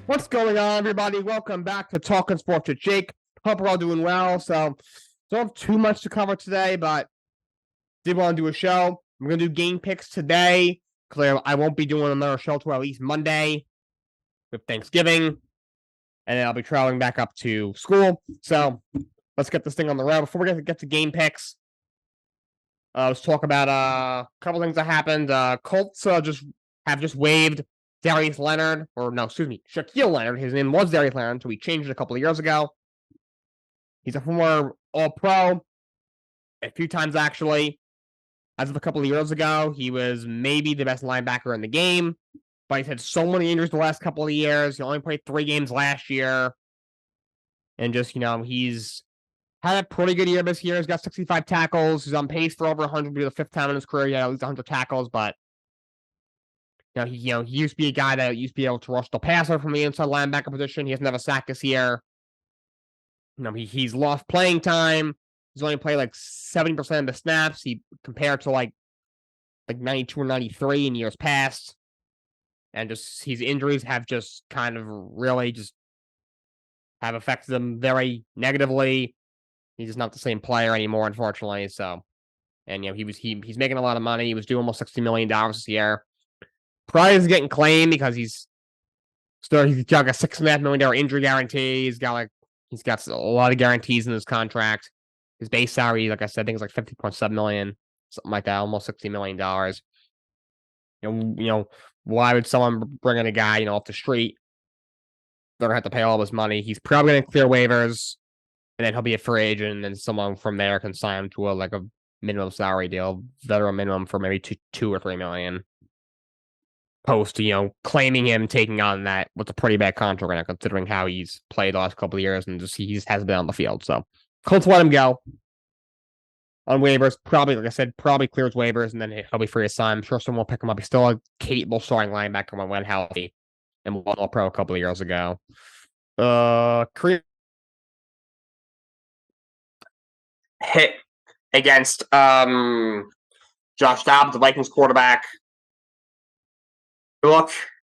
What's going on, everybody? Welcome back to Talkin Sports with Jake. Hope we're all doing well. So, don't have too much to cover today, but did want to do a show. We're gonna do game picks today. Clear, I won't be doing another show till at least Monday with Thanksgiving, and then I'll be traveling back up to school. So, let's get this thing on the road. Before we get to game picks, let's talk about a couple things that happened. Colts just waived Darius Leonard, or no, excuse me, Shaquille Leonard. His name was Darius Leonard, so he changed it a couple of years ago. He's a former All-Pro, a few times actually. As of a couple of years ago, he was maybe the best linebacker in the game, but he's had so many injuries the last couple of years. He only played 3 games last year, and he's had a pretty good year this year. He's got 65 tackles. He's on pace for over 100 to be the fifth time in his career. He had at least 100 tackles, but he used to be a guy that used to be able to rush the passer from the inside linebacker position. He hasn't have a sack this year. He's lost playing time. He's only played like 70% of the snaps. He compared to like 92 or 93 in years past. And just his injuries have just kind of really just have affected him very negatively. He's just not the same player anymore, unfortunately. So, and he's making a lot of money. He was due almost $60 million this year. Probably is getting claimed because he's got a $6.5 million injury guarantee. He's got a lot of guarantees in his contract. His base salary, like I said, I think it's like $50.7 million, something like that, almost $60 million. Why would someone bring in a guy, off the street? They're gonna have to pay all his money. He's probably gonna clear waivers, and then he'll be a free agent, and then someone from there can sign him to a minimum salary deal, veteran minimum for maybe two or $3 million. Post, claiming him taking on that what's a pretty bad contract right now, considering how he's played the last couple of years and just he hasn't been on the field. So Colts let him go on waivers. Probably, like I said, probably clears waivers and then he'll be free to sign. I'm sure someone will pick him up. He's still a capable starting linebacker when healthy and won All Pro a couple of years ago. Hit against Josh Dobbs, the Vikings quarterback. Look,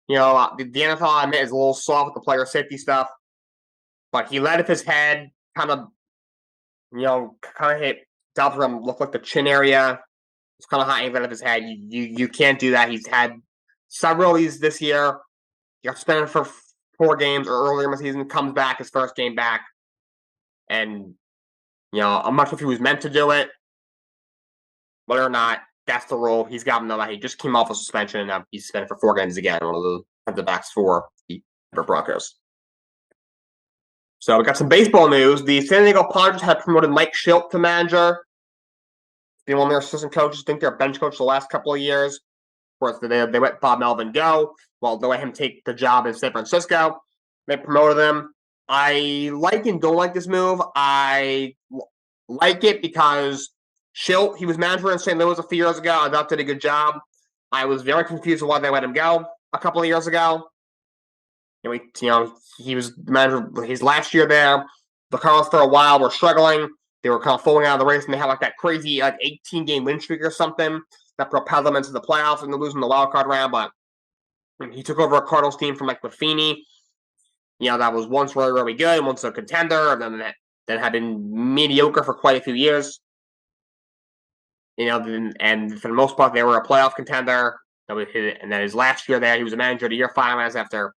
the NFL, I admit, is a little soft with the player safety stuff, but he led with his head, kind of hit Dobbs from looked like the chin area. It's kind of high angle of his head. You can't do that. He's had several of these this year. He got suspended for 4 games or earlier in the season. Comes back his first game back, and I'm not sure if he was meant to do it, whether or not. That's the rule. He's got to know that he just came off a suspension and he's suspended for 4 games again. One of the backs for the Broncos. So we got some baseball news. The San Diego Padres have promoted Mike Shildt to manager. One of their assistant coaches, think they're bench coach the last couple of years. Of course, they let Bob Melvin go. Well, they let him take the job in San Francisco. They promoted him. I like and don't like this move. I like it because Shildt, he was manager in St. Louis a few years ago. I thought did a good job. I was very confused with why they let him go a couple of years ago. He was manager his last year there. The Cardinals for a while were struggling. They were kind of falling out of the race, and they had that crazy 18-game win streak or something that propelled them into the playoffs and losing the wild card round. But he took over a Cardinals team from Buffini. That was once really, really good, once a contender, and then had been mediocre for quite a few years. And for the most part, they were a playoff contender. And then his last year there, he was a manager of the year finalist after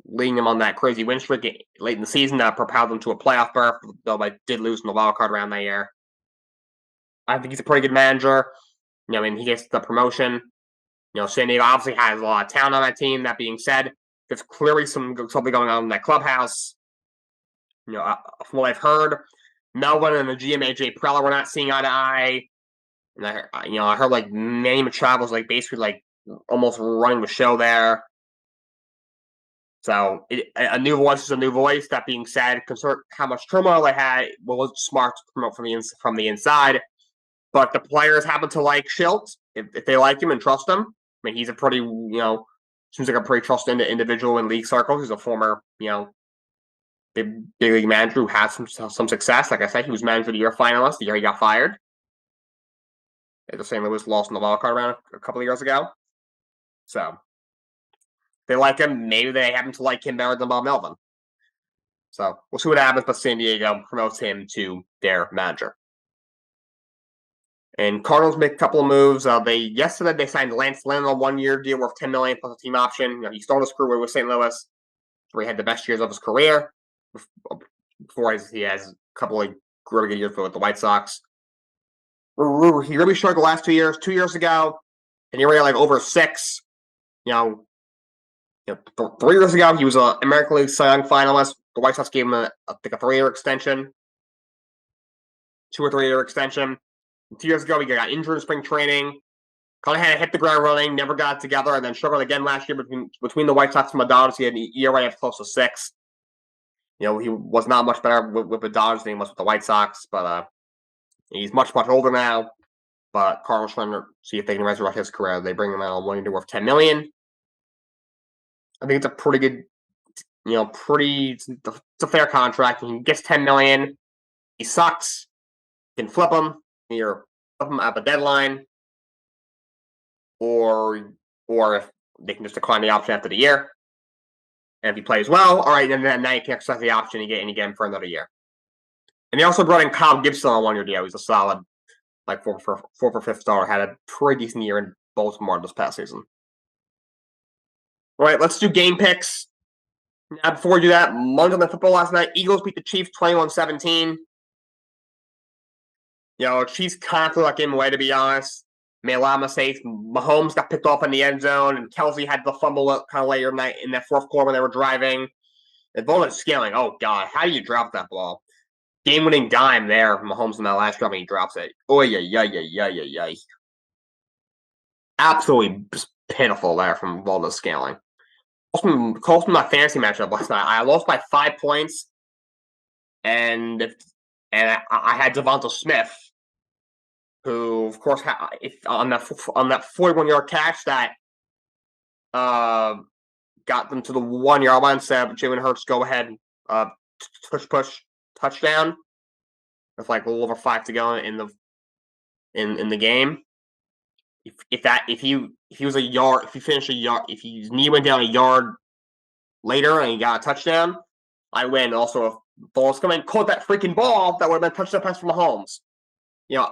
leading them on that crazy win streak late in the season that propelled them to a playoff berth, though they did lose in the wild card round that year. I think he's a pretty good manager. He gets the promotion. San Diego obviously has a lot of talent on that team. That being said, there's clearly something going on in that clubhouse. From what I've heard, Melvin and the GM AJ Preller were not seeing eye to eye. And I heard Manny Machado was basically almost running the show there. So a new voice is a new voice. That being said, consider how much turmoil they had. Well, it's smart to promote from the inside. But the players happen to like Shildt if they like him and trust him. I mean, he's a pretty seems like a pretty trusted individual in league circles. He's a former big league manager who has some success. Like I said, he was manager of the year finalist the year he got fired. The St. Louis lost in the wild card round a couple of years ago. So they like him. Maybe they happen to like him better than Bob Melvin. So we'll see what happens. But San Diego promotes him to their manager. And Cardinals make a couple of moves. Yesterday they signed Lance Lynn on a 1-year deal worth $10 million plus a team option. He started his career with St. Louis, where he had the best years of his career. Before he has a couple of really good years with the White Sox. He really struggled the last 2 years. 2 years ago, and he already had over 6. 3 years ago, he was an American League Cy Young finalist. The White Sox gave him a 3-year extension, 2 or 3-year extension. 2 years ago, he got injured in spring training. Kind of had to hit the ground running, never got it together, and then struggled again last year between the White Sox and the Dodgers. He had an ERA of close to 6. He was not much better with the Dodgers than he was with the White Sox, but he's much older now. But Cardinals trying to see if they can resurrect his career. They bring him out on 1 year worth $10 million. I think it's a pretty good, it's a fair contract. He gets $10 million. He sucks. You can flip him. Either flip him at the deadline, or if they can just decline the option after the year. And if he plays well, all right, then now you can exercise the option and get him for another year. And they also brought in Kyle Gibson on a 1-year deal. He's a solid, 4 for 5 star. Had a pretty decent year in Baltimore this past season. All right, let's do game picks. Now, before we do that, Monday Night Football last night, Eagles beat the Chiefs 21-17. Chiefs kind of threw that game away, to be honest. Made a lot of mistakes. Mahomes got picked off in the end zone, and Kelsey had the fumble kind of later in that fourth quarter when they were driving. The ball was scaling. Oh, God, how do you drop that ball? Game-winning dime there from Mahomes in that last drive, and he drops it. Oh, yeah. Absolutely pitiful there from Waldo Scaling. Cost me my fantasy matchup last night. I lost by 5 points, and I had Devonta Smith, who, of course, on that 41-yard catch that got them to the 1-yard line, instead of Jalen Hurts go ahead, push touchdown with a little over 5 to go in the game. If he was a yard, if he finished a yard, if his knee went down a yard later and he got a touchdown, I win. Also, if balls come in, caught that freaking ball, that would have been touchdown pass from Mahomes. I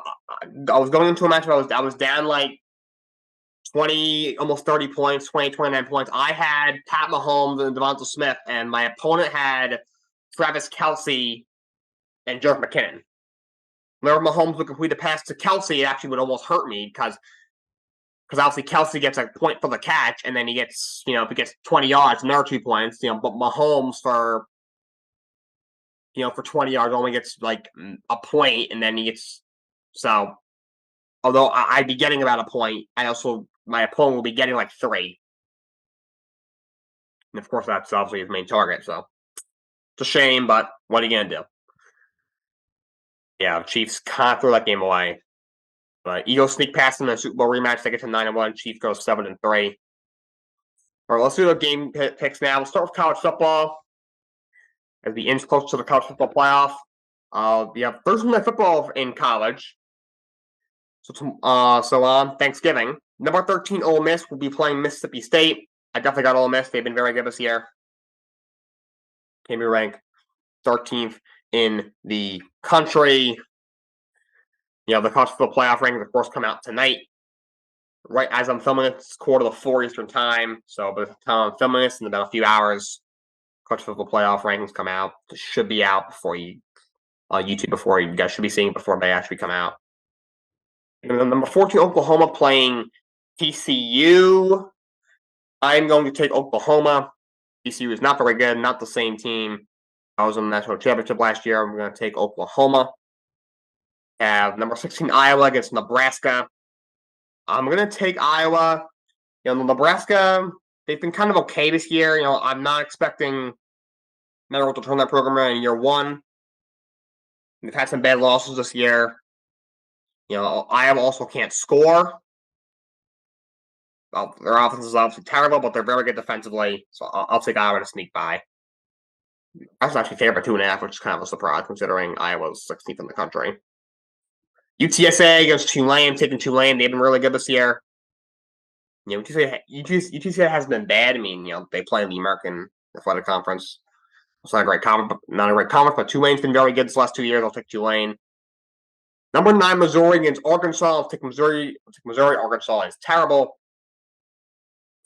was going into a matchup. I was down 20, almost 30 points, 29 points. I had Pat Mahomes and Devonta Smith, and my opponent had Travis Kelce and Jerick McKinnon. Whenever Mahomes would complete a pass to Kelce, it actually would almost hurt me because obviously Kelce gets a point for the catch, and then he gets, if he gets 20 yards, another 2 points. But Mahomes for 20 yards only gets a point, and then he gets. So, although I'd be getting about a point, my opponent will be getting 3. And of course, that's obviously his main target. So, it's a shame, but what are you gonna do? Yeah, Chiefs can't throw that game away. But Eagles sneak past them in the Super Bowl rematch. They get to 9-1. Chiefs go 7-3. All right, let's do the game picks now. We'll start with college football as we inch close to the college football playoff. We have Thursday Night Football in college. So on Thanksgiving, number 13 Ole Miss will be playing Mississippi State. I definitely got Ole Miss. They've been very good this year. Came to rank 13th in the country. The college football playoff rankings, of course, come out tonight. Right as I'm filming it, it's 3:45 Eastern time. So by the time I'm filming this, in about a few hours, college football playoff rankings come out. It should be out before you on YouTube. Before you guys should be seeing it before they actually come out. And then number 14, Oklahoma playing TCU. I'm going to take Oklahoma. TCU is not very good, not the same team. I was in the national championship last year. I'm going to take Oklahoma. Have number 16 Iowa against Nebraska. I'm going to take Iowa. Nebraska, they've been kind of okay this year. I'm not expecting Merrill to turn that program around in year one. They've had some bad losses this year. Iowa also can't score. Well, their offense is obviously terrible, but they're very good defensively. So I'll take Iowa to sneak by. I was actually favored by 2.5, which is kind of a surprise considering Iowa's 16th in the country. UTSA against Tulane, taking Tulane. They've been really good this year. UTC hasn't been bad. I mean, they play in the American Athletic Conference. It's not a great conference, but Tulane's been very good this last 2 years. I'll take Tulane. Number 9, Missouri against Arkansas. I'll take Missouri. Arkansas is terrible.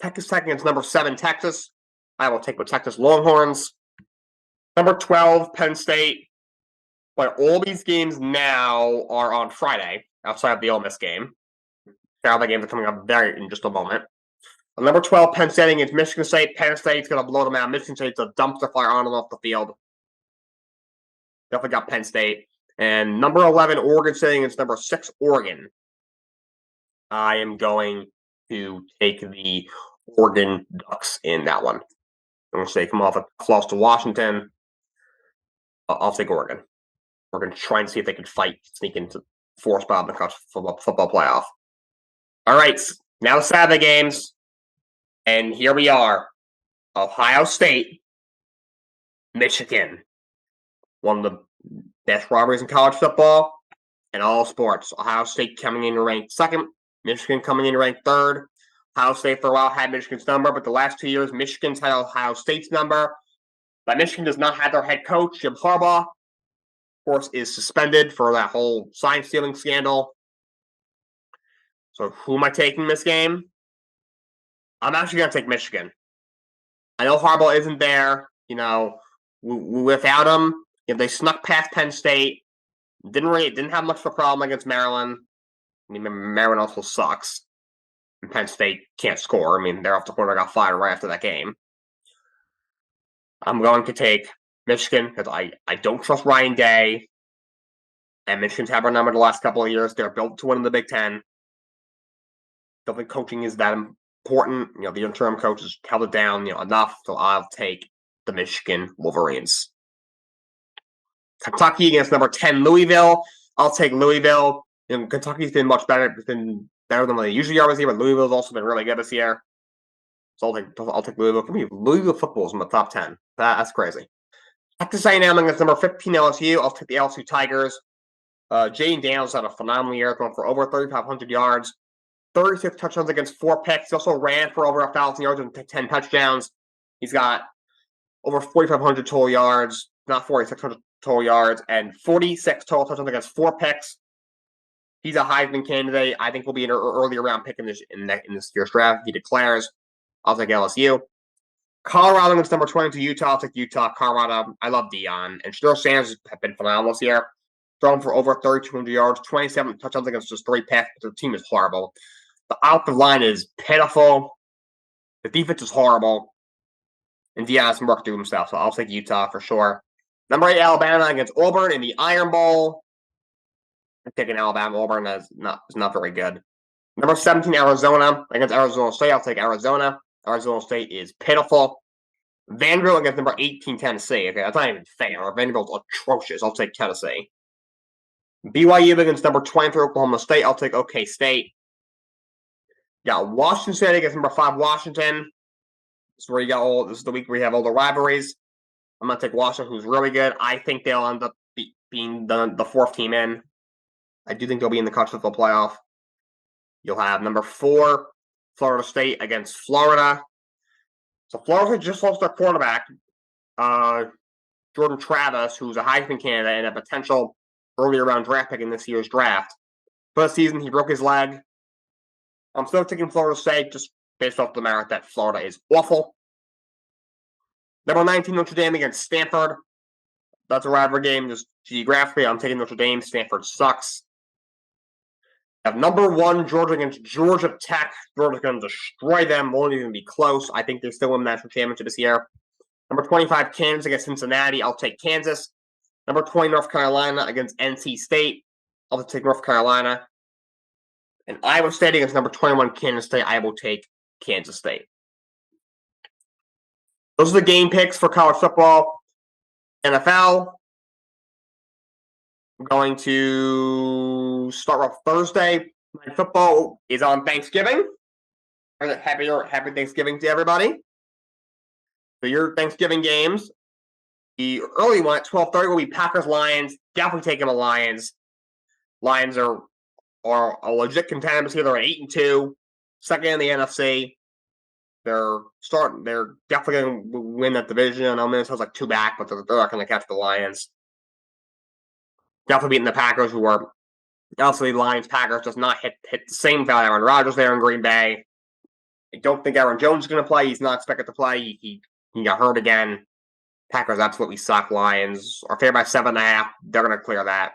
Texas Tech against number 7, Texas. I will take the Texas Longhorns. Number 12, Penn State. But all these games now are on Friday, outside of the Ole Miss game. The other games are coming up in just a moment. Number 12, Penn State against Michigan State. Penn State's going to blow them out. Michigan State's a dumpster fire on and off the field. Definitely got Penn State. And number 11, Oregon State against number 6, Oregon. I am going to take the Oregon Ducks in that one. I'm going to say come off a loss to Washington. I'll take Oregon. We're going to try and see if they can sneak into 4th spot in the college football playoff. All right, now the Saturday games. And here we are. Ohio State, Michigan. One of the best rivalries in college football and all sports. Ohio State coming in ranked 2nd. Michigan coming in ranked 3rd. Ohio State for a while had Michigan's number, but the last 2 years, Michigan's had Ohio State's number. But Michigan does not have their head coach, Jim Harbaugh. Of course, is suspended for that whole sign stealing scandal. So who am I taking this game? I'm actually going to take Michigan. I know Harbaugh isn't there. Without him, if they snuck past Penn State, didn't have much of a problem against Maryland. I mean, Maryland also sucks. And Penn State can't score. I mean, their offensive coordinator got fired right after that game. I'm going to take Michigan because I don't trust Ryan Day. And Michigan's had our number the last couple of years. They're built to win in the Big Ten. Don't think coaching is that important. The interim coach has held it down, enough. So I'll take the Michigan Wolverines. Kentucky against number 10, Louisville. I'll take Louisville. Kentucky's been much better. It's been better than what they usually are this year, but Louisville's also been really good this year. So I'll take Louisville. Can we Louisville football's in the top 10? That's crazy. Texas A&M against number 15, LSU. I'll take the LSU Tigers. Jaden Daniels had a phenomenal year, going for over 3,500 yards. 36 touchdowns against 4 picks. He also ran for over 1,000 yards and 10 touchdowns. He's got over 4,500 total yards, not 4,600 total yards, and 46 total touchdowns against 4 picks. He's a Heisman candidate. I think will be an earlier round pick in this year's draft. He declares. I'll take LSU. Colorado against number 22, Utah. I'll take Utah. Colorado. I love Deion. And Shador Sanders have been phenomenal this year. Thrown for over 3,200 yards, 27 touchdowns against just 3 picks. But the team is horrible. The offensive line is pitiful. The defense is horrible. And Deion has some work to do himself, so I'll take Utah for sure. Number 8, Alabama against Auburn in the Iron Bowl. I'm taking Alabama. Auburn is not very good. Number 17, Arizona against Arizona State. I'll take Arizona. Arizona State is pitiful. Vanderbilt against number 18, Tennessee. Okay, that's not even fair. Vanderbilt's atrocious. I'll take Tennessee. BYU against number 23, Oklahoma State. I'll take OK State. Got Washington State against number 5, Washington. This is the week where you have all the rivalries. I'm going to take Washington, who's really good. I think they'll end up being the 4th team in. I do think they'll be in the college football playoff. You'll have number 4, Florida State against Florida. So Florida just lost their quarterback, Jordan Travis, who's a Heisman candidate and a potential earlier round draft pick in this year's draft. First season, he broke his leg. I'm still taking Florida State just based off the merit that Florida is awful. Number 19, Notre Dame against Stanford. That's a rivalry game just geographically. I'm taking Notre Dame. Stanford sucks. Have number 1, Georgia against Georgia Tech. Georgia's going to destroy them. Won't even be close. I think they still win the national championship this year. Number 25, Kansas against Cincinnati. I'll take Kansas. Number 20, North Carolina against NC State. I'll take North Carolina. And Iowa State against number 21, Kansas State. I will take Kansas State. Those are the game picks for college football. NFL. I'm going to start off Thursday. Night football is on Thanksgiving. Happy Thanksgiving to everybody. So your Thanksgiving games. The early one at 12:30 will be Packers-Lions. Definitely taking the Lions. Lions are a legit contender this year. They're at 8-2. second in the NFC. They're definitely going to win that division. I know Minnesota's like 2 back, but they're not going to catch the Lions. Definitely beating the Packers, who are obviously Lions. Packers does not hit the same without Aaron Rodgers there in Green Bay. I don't think Aaron Jones is going to play. He's not expected to play. He got hurt again. Packers absolutely suck. Lions are favored by 7.5. They're going to clear that.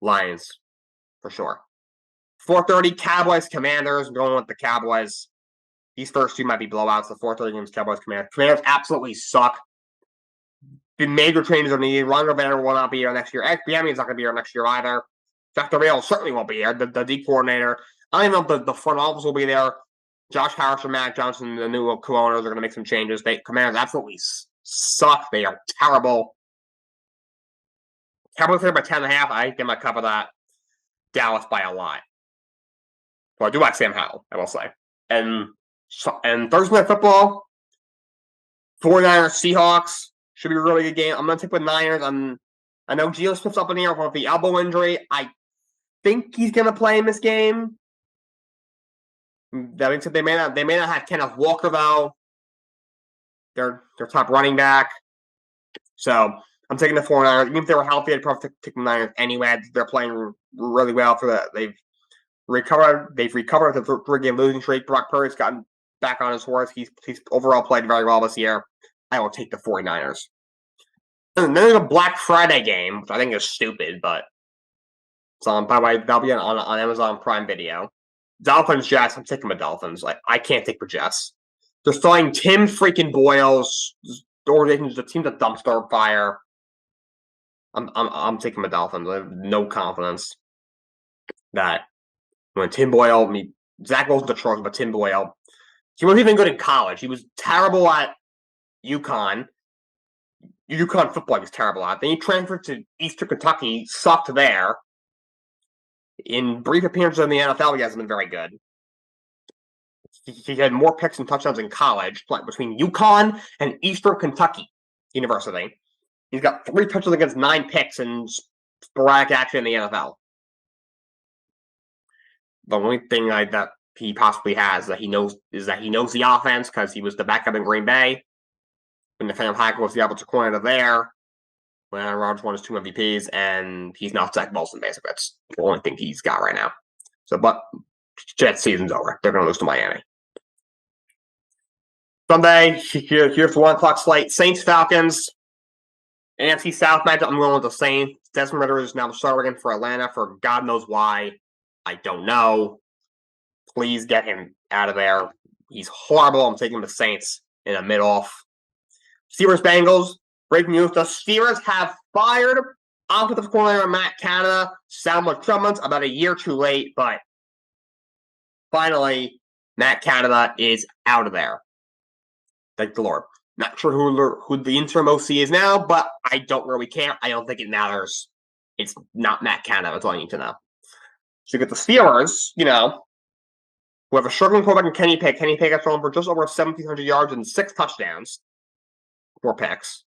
Lions for sure. 4:30 Cowboys Commanders. I'm going with the Cowboys. These first two might be blowouts. The 4:30 games, Cowboys, Commanders. Commanders absolutely suck. The major changes are needed. Ron Rivera will not be here next year. XBM is not going to be here next year either. Jack DeRail certainly won't be here. The D coordinator. I don't even know if the front office will be there. Josh Harris and Matt Johnson, the new co-owners, are going to make some changes. Commanders absolutely suck. They are terrible. Cowboys here by 10.5. I think they might cover that. Dallas by a lot. Well, I do like Sam Howell, I will say. And Thursday Night Football, 49ers, Seahawks. Should be a really good game. I'm going to take the Niners. I know Geno Smith's up in the air with the elbow injury. I think he's going to play in this game. That being said, they may not have Kenneth Walker, though. Their top running back. So I'm taking the 49ers. Even if they were healthy, I'd probably take the Niners anyway. They're playing really well for that. They've recovered the 3-game losing streak. Brock Purdy's gotten back on his horse. He's overall played very well this year. I will take the 49ers. And then there's a Black Friday game, which I think is stupid, but it's on. By the way, that'll be on Amazon Prime Video. Dolphins, Jets. I'm taking the Dolphins. I can't take the Jets. They're starting Tim freaking Boyles. The team's a dumpster fire. I'm taking the Dolphins. I have no confidence that when Tim Boyle, Zach Wilson's atrocious, but Tim Boyle, he wasn't even good in college. He was terrible at UConn. UConn football he was terrible at. Then he transferred to Eastern Kentucky, sucked there. In brief appearances in the NFL, he hasn't been very good. He had more picks and touchdowns in college, between UConn and Eastern Kentucky University. He's got 3 touchdowns against 9 picks in sporadic action in the NFL. The only thing that he possibly has that he knows the offense because he was the backup in Green Bay. When Nathaniel Hackett was the offensive coordinator there, when Aaron Rodgers won his 2 MVPs, and he's not Zach Wilson, basically. That's the only thing he's got right now. So, but Jets season's over. They're going to lose to Miami. Sunday, here's the 1:00 slate. Saints, Falcons. NFC South matchup, I'm going with the Saints. Desmond Ridder is now starting for Atlanta for God knows why. I don't know. Please get him out of there. He's horrible. I'm taking the Saints in a mid-off. Steelers, Bengals. Breaking news. The Steelers have fired offensive coordinator Matt Canada. Sal McDermott's about a year too late, but finally, Matt Canada is out of there. Thank the Lord. Not sure who the interim OC is now, but I don't really care. I don't think it matters. It's not Matt Canada. That's all you need to know. So you get the Steelers, who have a struggling quarterback in Kenny Pickett. Kenny Pickett thrown for just over 1,700 yards and 6 touchdowns. 4 picks.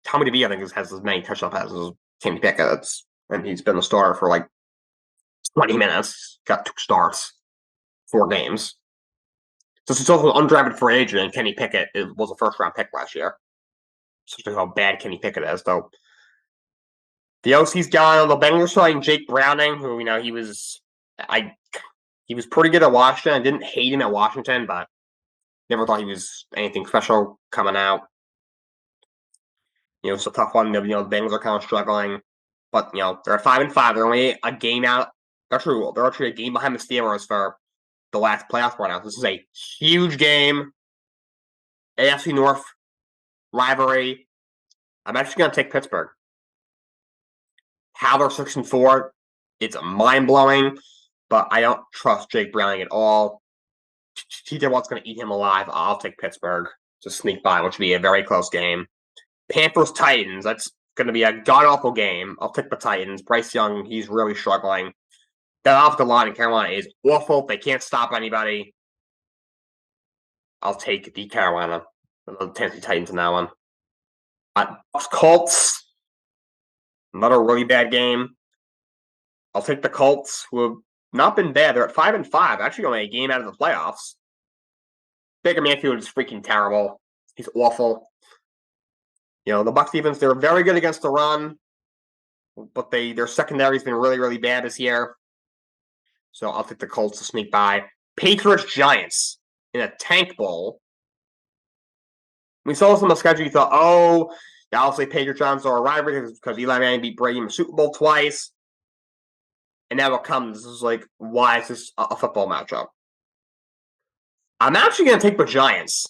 Tommy DeVito, I think, has as many touchdown passes as Kenny Pickett. And he's been the starter for 20 minutes. Got 2 starts. 4 games. So it's also an undrafted free agent, and Kenny Pickett was a first-round pick last year. So how bad Kenny Pickett is, though. The OC's gone. The Bengals starting Jake Browning, who he was pretty good at Washington. I didn't hate him at Washington, but never thought he was anything special coming out. It's a tough one. The Bengals are kind of struggling, but they're at 5-5. They're only a game out. They're actually a game behind the Steelers for the last playoff run out. This is a huge game. AFC North rivalry. I'm actually going to take Pittsburgh. How they're 6-4, it's mind-blowing, but I don't trust Jake Browning at all. TJ Watt's going to eat him alive. I'll take Pittsburgh to sneak by, which will be a very close game. Panthers-Titans, that's going to be a god-awful game. I'll take the Titans. Bryce Young, he's really struggling. That offensive line in Carolina is awful. They can't stop anybody. I'll take the Carolina, the Tennessee Titans in that one. Colts, another really bad game. I'll take the Colts, who not been bad. They're at 5-5, actually only a game out of the playoffs. Baker Mayfield is freaking terrible. He's awful. The Bucs defense, they're very good against the run, but their secondary's been really, really bad this year. So I'll take the Colts to sneak by. Patriots Giants in a tank bowl. We saw this on the schedule. You thought, obviously Patriots Giants are a rivalry because Eli Manning beat Brady in the Super Bowl twice. And now it comes. This is like, why is this a football matchup? I'm actually going to take the Giants.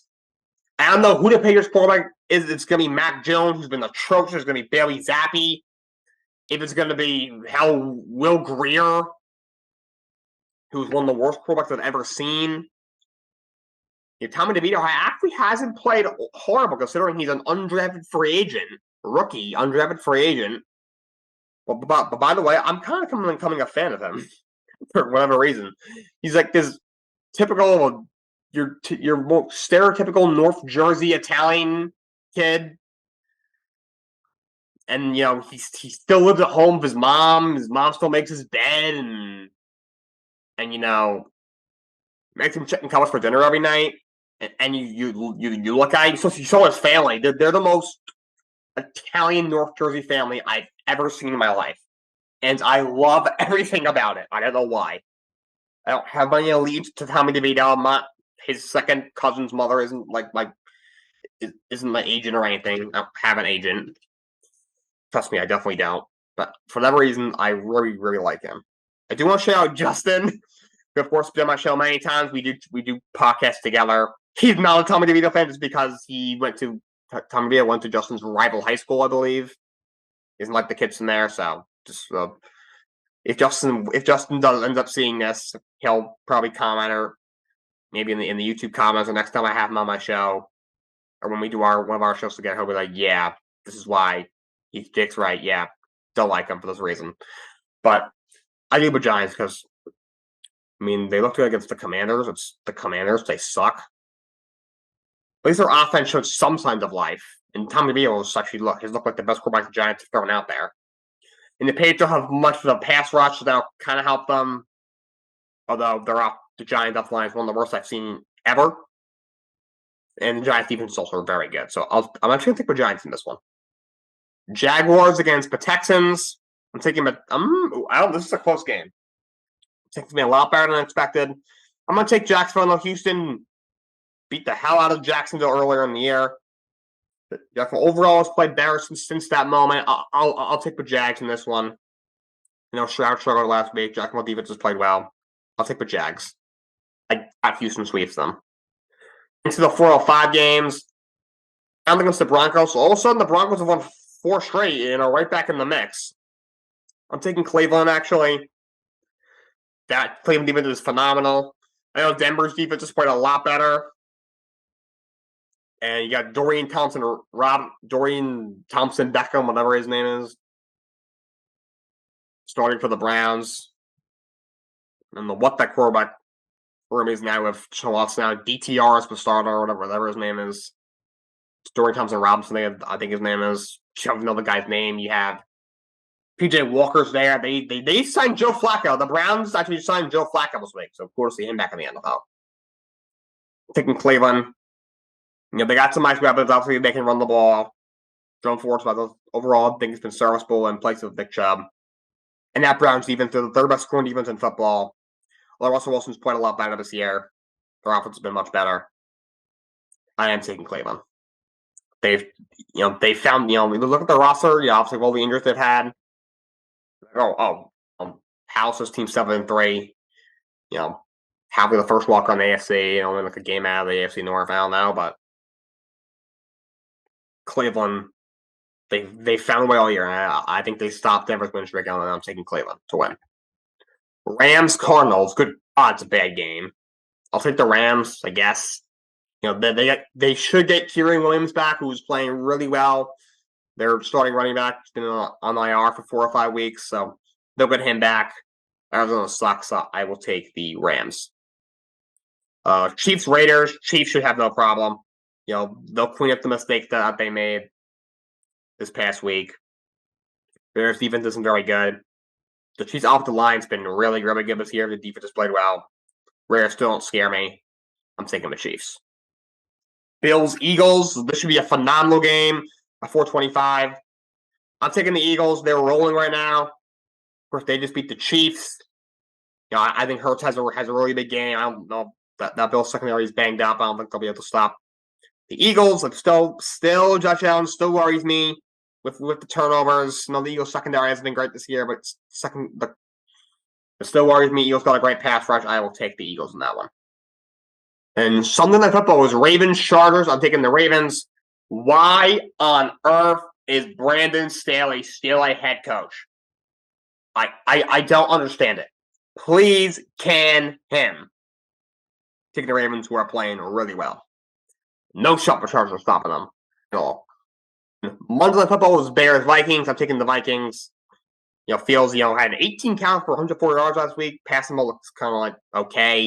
I don't know who the Patriots quarterback is. It's going to be Mac Jones, who's been atrocious. It's going to be Bailey Zappi. If it's going to be Will Grier, who's one of the worst quarterbacks I've ever seen. Tommy DeVito actually hasn't played horrible considering he's an undrafted free agent, rookie, undrafted free agent. But by the way, I'm kind of becoming a fan of him for whatever reason. He's like this typical, your stereotypical North Jersey Italian kid. And, he still lives at home with his mom. His mom still makes his bed and makes him chicken covers for dinner every night. And you look at it, you saw his family. They're the most Italian North Jersey family I've ever seen in my life. And I love everything about it. I don't know why. I don't have any allegiance to Tommy DeVito. I'm not his second cousin's mother isn't isn't my agent or anything. I don't have an agent. Trust me, I definitely don't. But for that reason, I really, really like him. I do want to shout out Justin. Of course, been on my show many times. We do podcasts together. He's not a Tommy DeVito fan just because Tommy DeVito went to Justin's rival high school, I believe. He doesn't like the kids in there, so just if Justin does end up seeing this, he'll probably comment or maybe in the YouTube comments the next time I have him on my show, or when we do one of our shows together, he'll be like, "Yeah, this is why Jake's right. Yeah, don't like him for this reason." But I do the Giants because they look good against the Commanders. It's the Commanders; they suck. At least their offense showed some signs of life. And Tommy DeVito has looked like the best quarterback the Giants have thrown out there. And the Patriots have much of a pass rush, so that'll kind of help them. Although the Giants offensive line is one of the worst I've seen ever. And the Giants defense is also very good. So I'm actually going to take the Giants in this one. Jaguars against the Texans. I'm taking this is a close game. Texans being a lot better than expected. I'm going to take Jacksonville. Houston beat the hell out of Jacksonville earlier in the year. Jacksonville overall has played better since that moment. I'll take the Jags in this one. Stroud struggled last week. Jacksonville defense has played well. I'll take the Jags. I got Houston sweeps them. Into the 405 games. I'm against the Broncos. So all of a sudden, the Broncos have won 4 straight, right back in the mix. I'm taking Cleveland, actually. That Cleveland defense is phenomenal. I know Denver's defense has played a lot better. And you got Dorian Thompson Beckham, whatever his name is, starting for the Browns. And what that quarterback room is now with now DTR as the starter or whatever his name is. It's Dorian Thompson Robinson, I think his name is. You have another guy's name. You have PJ Walker's there. They signed Joe Flacco. The Browns actually signed Joe Flacco this week, so of course see him back in the NFL. Taking Cleveland. They got some nice weapons. Obviously, they can run the ball. Jerome Ford's overall, I think it's been serviceable in place of Nick Chubb. And that Browns defense, they're the third best scoring defense in football. Although Russell Wilson's played a lot better this year. Their offense has been much better. I am taking Cleveland. They found, look at the roster, obviously all the injuries they've had. House is team 7-3. Halfway the first walk on the AFC, only like a game out of the AFC North. I don't know, but Cleveland, they found a way all year. I think they stopped Denver's win streak, and I'm taking Cleveland to win. Rams Cardinals, good. It's a bad game. I'll take the Rams, I guess. They should get Kieran Williams back, who's playing really well. Their starting running back has been on IR for 4 or 5 weeks, so they'll get him back. Arizona sucks, so I will take the Rams. Chiefs Raiders. Chiefs should have no problem. They'll clean up the mistake that they made this past week. Bears defense isn't very good. The Chiefs' offensive line's been really, really good this year. The defense has played well. Raiders still don't scare me. I'm taking the Chiefs. Bills, Eagles. This should be a phenomenal game. A 425. I'm taking the Eagles. They're rolling right now. Of course, they just beat the Chiefs. You know, I think Hurts has a really big game. I don't know that Bills secondary is banged up. I don't think they'll be able to stop the Eagles. Like still Josh Allen still worries me with the turnovers. You know, the Eagles secondary hasn't been great this year, but it still worries me. Eagles got a great pass rush. I will take the Eagles in that one. And Sunday Night Football was Ravens Chargers. I'm taking the Ravens. Why on earth is Brandon Staley still a head coach? I don't understand it. Please can him. Taking the Ravens, who are playing really well. No shot for Chargers stopping them at all. Monday Night Football was Bears Vikings. I'm taking the Vikings. You know, Fields, had 18 counts for 104 yards last week. Passing ball looks kind of like okay.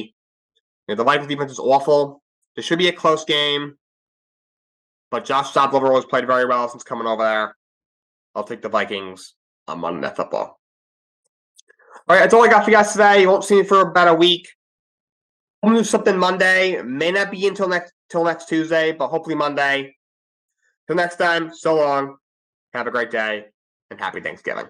You know, the Vikings defense is awful. This should be a close game. But Josh Dobbs has played very well since coming over there. I'll take the Vikings on Monday Night Football. All right, that's all I got for you guys today. You won't see me for about a week. I'm going to do something Monday. May not be until next Tuesday, but hopefully Monday. Till next time, so long. Have a great day, and happy Thanksgiving.